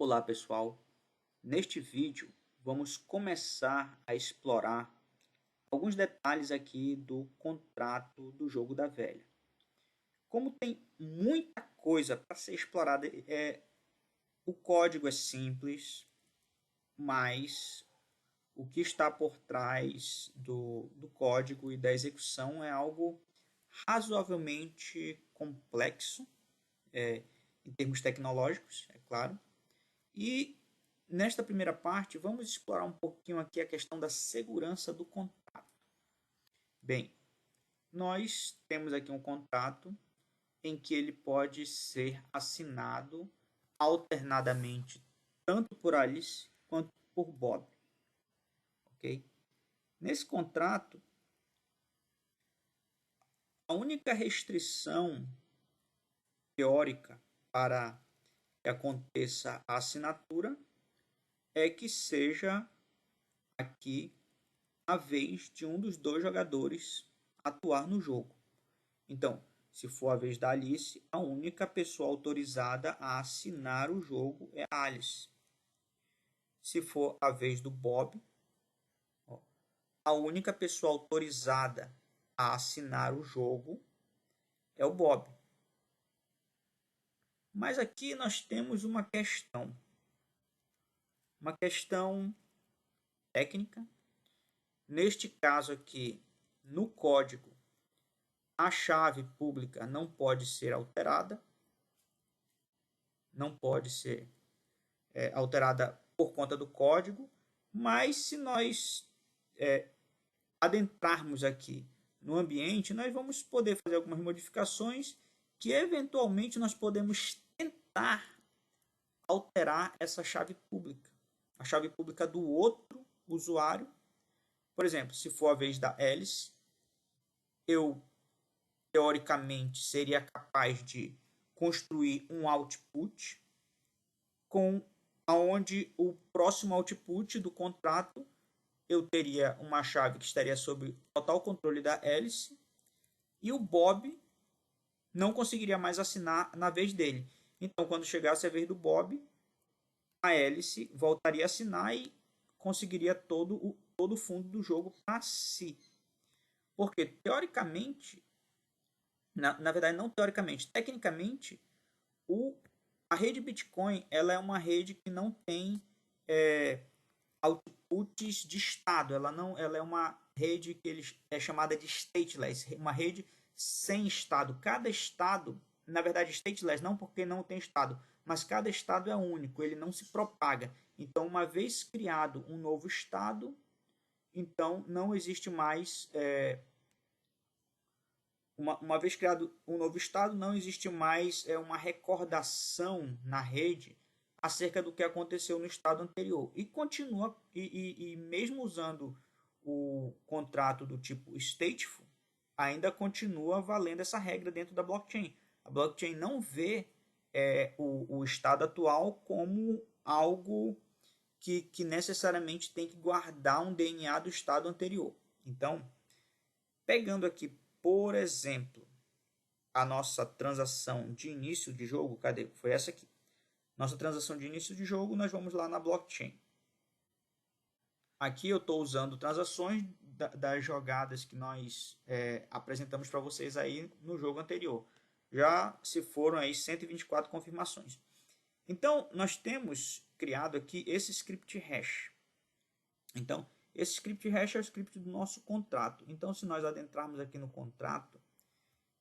Olá pessoal, neste vídeo vamos começar a explorar alguns detalhes aqui do contrato do jogo da velha. Como tem muita coisa para ser explorada, o código é simples, mas o que está por trás do código e da execução é algo razoavelmente complexo, em termos tecnológicos, é claro. E nesta primeira parte, vamos explorar um pouquinho aqui a questão da segurança do contrato. Bem, nós temos aqui um contrato em que ele pode ser assinado alternadamente tanto por Alice quanto por Bob. Ok? Nesse contrato, a única restrição teórica para que aconteça a assinatura é que seja aqui a vez de um dos dois jogadores atuar no jogo. Então, se for a vez da Alice, a única pessoa autorizada a assinar o jogo é a Alice. Se for a vez do Bob, a única pessoa autorizada a assinar o jogo é o Bob. Mas aqui nós temos uma questão técnica. Neste caso aqui, no código, a chave pública não pode ser alterada. Não pode ser alterada por conta do código. Mas se nós adentrarmos aqui no ambiente, nós vamos poder fazer algumas modificações que eventualmente nós podemos tentar alterar essa chave pública. A chave pública do outro usuário. Por exemplo, se for a vez da Alice, eu teoricamente seria capaz de construir um output onde o próximo output do contrato eu teria uma chave que estaria sob total controle da Alice e o Bob não conseguiria mais assinar na vez dele. Então, quando chegasse a vez do Bob, a Alice voltaria a assinar e conseguiria todo o fundo do jogo para si. Porque, teoricamente, na verdade, não teoricamente, tecnicamente, a rede Bitcoin ela é uma rede que não tem outputs de estado. Ela é uma rede que é chamada de stateless, uma rede sem estado. Cada estado, na verdade, stateless não porque não tem estado, mas cada estado é único, ele não se propaga. Então, uma vez criado um novo estado, então não existe mais uma vez criado um novo estado, não existe mais uma recordação na rede acerca do que aconteceu no estado anterior. E continua, e mesmo usando o contrato do tipo stateful, ainda continua valendo essa regra dentro da blockchain. A blockchain não vê o estado atual como algo que necessariamente tem que guardar um DNA do estado anterior. Então, pegando aqui, por exemplo, a nossa transação de início de jogo, cadê? Foi essa aqui. Nossa transação de início de jogo, nós vamos lá na blockchain. Aqui eu estou usando transações das jogadas que nós apresentamos para vocês aí no jogo anterior. Já se foram aí 124 confirmações. Então, nós temos criado aqui esse script hash. Então, esse script hash é o script do nosso contrato. Então, se nós adentrarmos aqui no contrato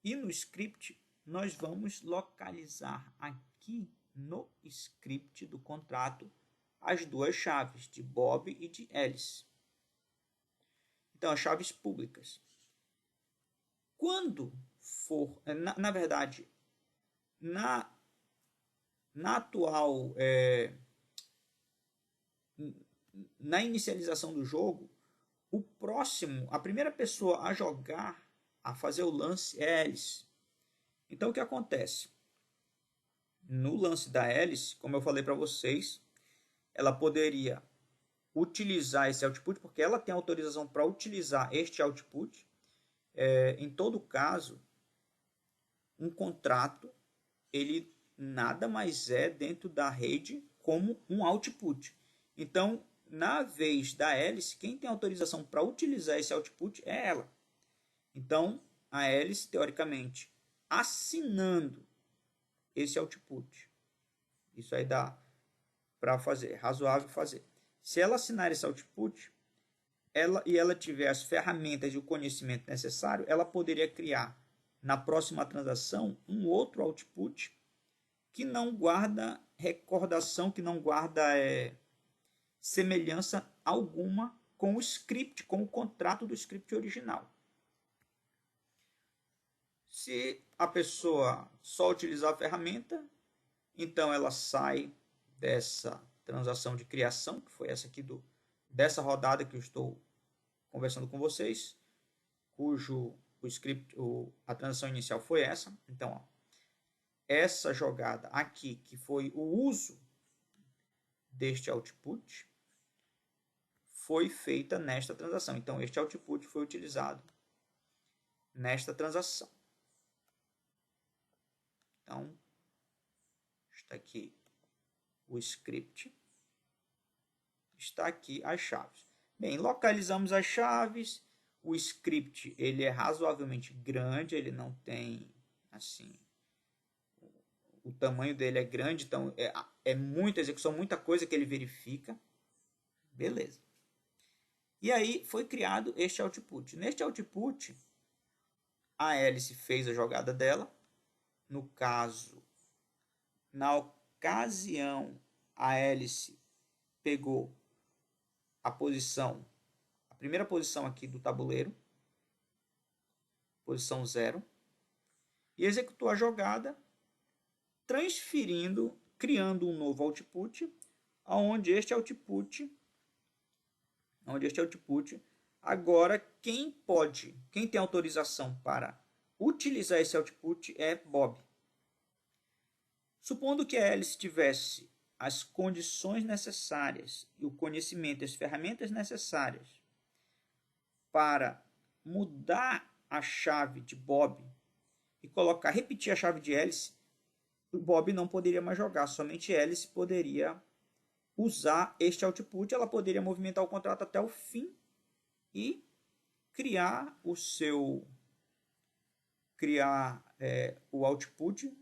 e no script, nós vamos localizar aqui no script do contrato as duas chaves, de Bob e de Alice. Então, as chaves públicas. Quando for, na verdade, na atual na inicialização do jogo, a primeira pessoa a jogar, a fazer o lance é Alice. Então o que acontece? No lance da Alice, como eu falei para vocês, ela poderia utilizar esse output, porque ela tem autorização para utilizar este output. Em todo caso, um contrato, ele nada mais é dentro da rede como um output. Então, na vez da hélice, quem tem autorização para utilizar esse output é ela. Então, a hélice, teoricamente, assinando esse output. Isso aí dá para fazer, é razoável fazer. Se ela assinar esse output, ela tiver as ferramentas e o conhecimento necessário, ela poderia criar na próxima transação um outro output que não guarda recordação, que não guarda semelhança alguma com o script, com o contrato do script original. Se a pessoa só utilizar a ferramenta, então ela sai dessa transação de criação, que foi essa aqui dessa rodada que eu estou conversando com vocês, cujo a transação inicial foi essa. Então, ó, essa jogada aqui, que foi o uso deste output, foi feita nesta transação. Então, este output foi utilizado nesta transação. Então, está aqui o script, está aqui as chaves. Bem, localizamos as chaves. O script ele é razoavelmente grande, ele não tem assim, o tamanho dele é grande, então é muita execução, muita coisa que ele verifica. Beleza. E aí foi criado este output. Neste output, a hélice fez a jogada dela. No caso, na ocasião, a hélice pegou a primeira posição aqui do tabuleiro, posição 0, e executou a jogada, transferindo, criando um novo output, onde este output, agora quem tem autorização para utilizar esse output é Bob. Supondo que a hélice tivesse as condições necessárias e o conhecimento, as ferramentas necessárias para mudar a chave de Bob e repetir a chave de hélice, o Bob não poderia mais jogar, somente hélice poderia usar este output, ela poderia movimentar o contrato até o fim e criar o output,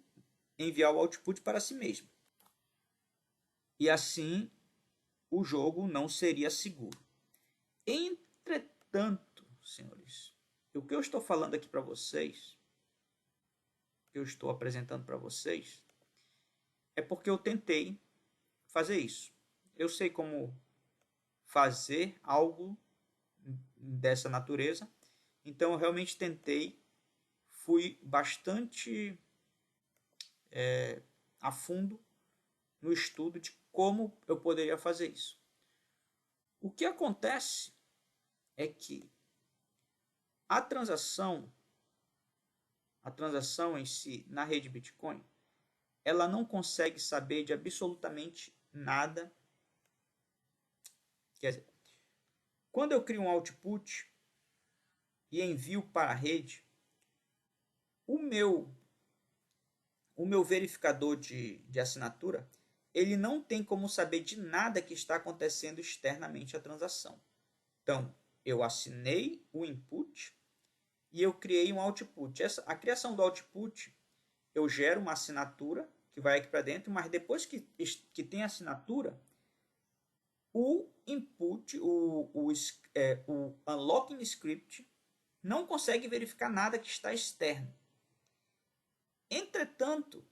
enviar o output para si mesmo. E assim o jogo não seria seguro. Entretanto, senhores, o que eu estou falando aqui para vocês, que eu estou apresentando para vocês, é porque eu tentei fazer isso. Eu sei como fazer algo dessa natureza, então eu realmente tentei, fui bastante a fundo no estudo de como eu poderia fazer isso. O que acontece é que a transação em si na rede Bitcoin, ela não consegue saber de absolutamente nada. Quer dizer, quando eu crio um output e envio para a rede, o meu verificador de assinatura, ele não tem como saber de nada que está acontecendo externamente à transação. Então, eu assinei o input e eu criei um output. A criação do output, eu gero uma assinatura que vai aqui para dentro, mas depois que tem a assinatura, o input, o unlocking script, não consegue verificar nada que está externo. Entretanto,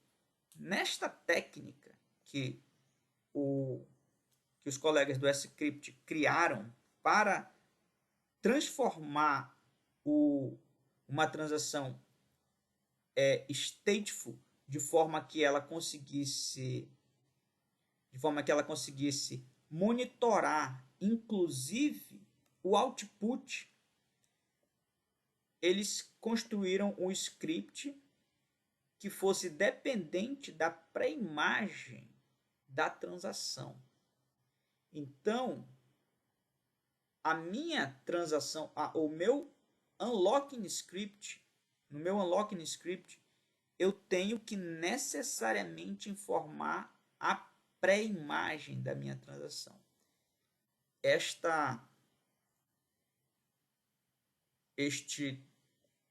nesta técnica que os colegas do Script criaram para transformar uma transação stateful de forma que ela conseguisse monitorar, inclusive, o output, eles construíram um script que fosse dependente da pré-imagem da transação. Então, a minha transação, o meu unlocking script, no meu unlocking script, eu tenho que necessariamente informar a pré-imagem da minha transação. Este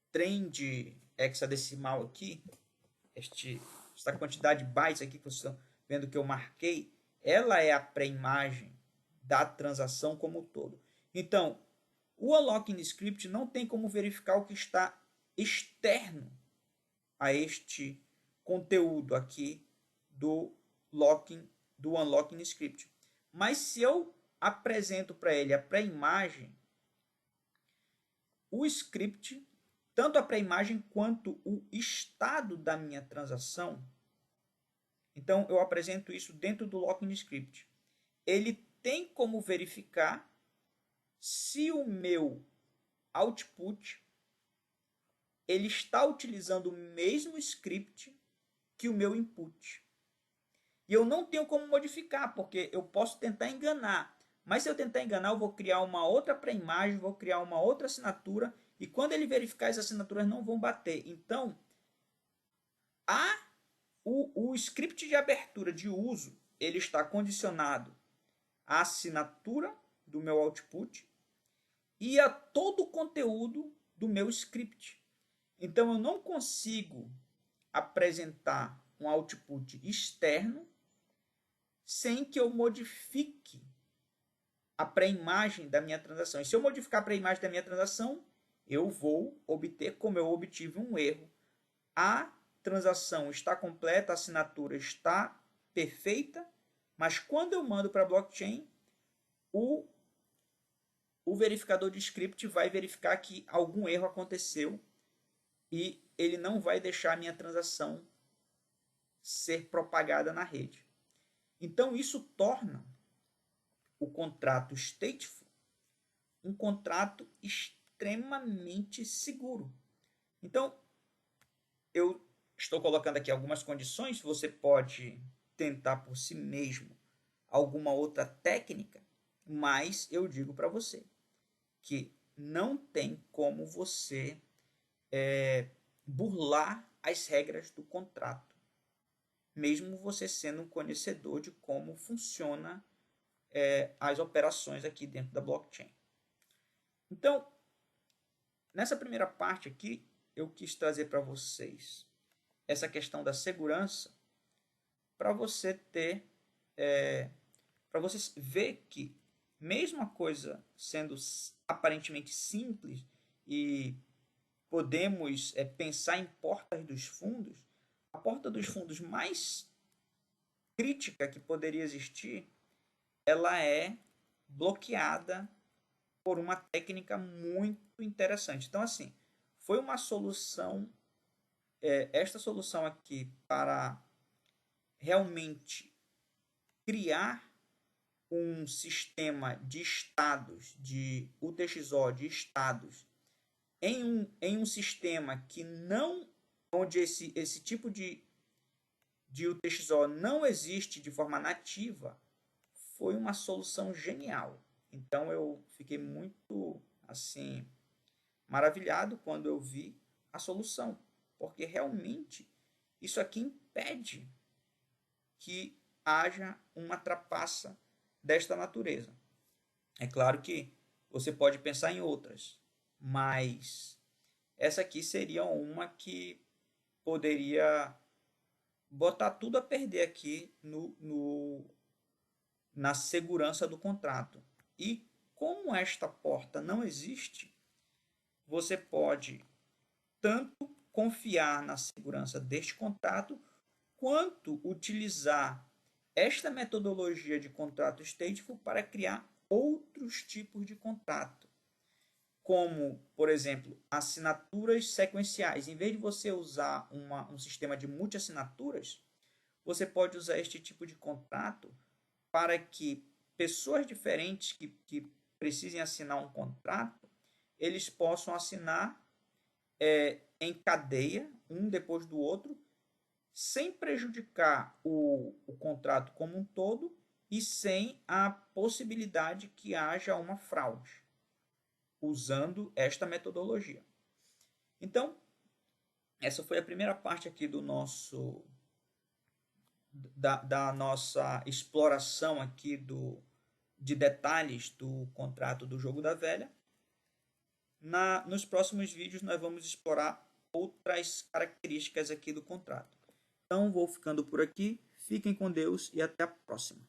trem hexadecimal aqui, esta quantidade de bytes aqui que vocês estão vendo que eu marquei, ela é a pré-imagem da transação como um todo. Então, o unlocking script não tem como verificar o que está externo a este conteúdo aqui do unlocking script. Mas se eu apresento para ele a pré-imagem, o script, tanto a pré-imagem quanto o estado da minha transação, então eu apresento isso dentro do locking script. Ele tem como verificar se o meu output ele está utilizando o mesmo script que o meu input. E eu não tenho como modificar, porque eu posso tentar enganar. Mas se eu tentar enganar, eu vou criar uma outra pré-imagem, vou criar uma outra assinatura, e quando ele verificar, as assinaturas não vão bater. Então, o script de abertura de uso, ele está condicionado à assinatura do meu output e a todo o conteúdo do meu script. Então, eu não consigo apresentar um output externo sem que eu modifique a pré-imagem da minha transação. E se eu modificar a pré-imagem da minha transação, eu vou obter, como eu obtive, um erro. A transação está completa, a assinatura está perfeita, mas quando eu mando para a blockchain, o verificador de script vai verificar que algum erro aconteceu e ele não vai deixar a minha transação ser propagada na rede. Então, isso torna o contrato stateful um contrato extremamente seguro. Então, eu estou colocando aqui algumas condições, você pode tentar por si mesmo alguma outra técnica, mas eu digo para você que não tem como você burlar as regras do contrato, mesmo você sendo um conhecedor de como funciona as operações aqui dentro da blockchain. Então, nessa primeira parte aqui, eu quis trazer para vocês essa questão da segurança para você ter, para você ver que mesmo a coisa sendo aparentemente simples e podemos pensar em portas dos fundos, a porta dos fundos mais crítica que poderia existir, ela é bloqueada por uma técnica muito interessante. Então, assim, foi uma solução, esta solução aqui para realmente criar um sistema de estados, de UTXO, de estados, em um sistema que não, onde esse tipo de UTXO não existe de forma nativa, foi uma solução genial. Então eu fiquei muito assim maravilhado quando eu vi a solução, porque realmente isso aqui impede que haja uma trapaça desta natureza. É claro que você pode pensar em outras, mas essa aqui seria uma que poderia botar tudo a perder aqui na segurança do contrato. E como esta porta não existe, você pode tanto confiar na segurança deste contrato, quanto utilizar esta metodologia de contrato stateful para criar outros tipos de contrato, como, por exemplo, assinaturas sequenciais. Em vez de você usar um sistema de multi-assinaturas, você pode usar este tipo de contrato para que pessoas diferentes que precisem assinar um contrato, eles possam assinar em cadeia, um depois do outro, sem prejudicar o contrato como um todo e sem a possibilidade que haja uma fraude, usando esta metodologia. Então, essa foi a primeira parte aqui do da nossa exploração aqui de detalhes do contrato do jogo da velha. Nos próximos vídeos nós vamos explorar outras características aqui do contrato. Então vou ficando por aqui, fiquem com Deus e até a próxima.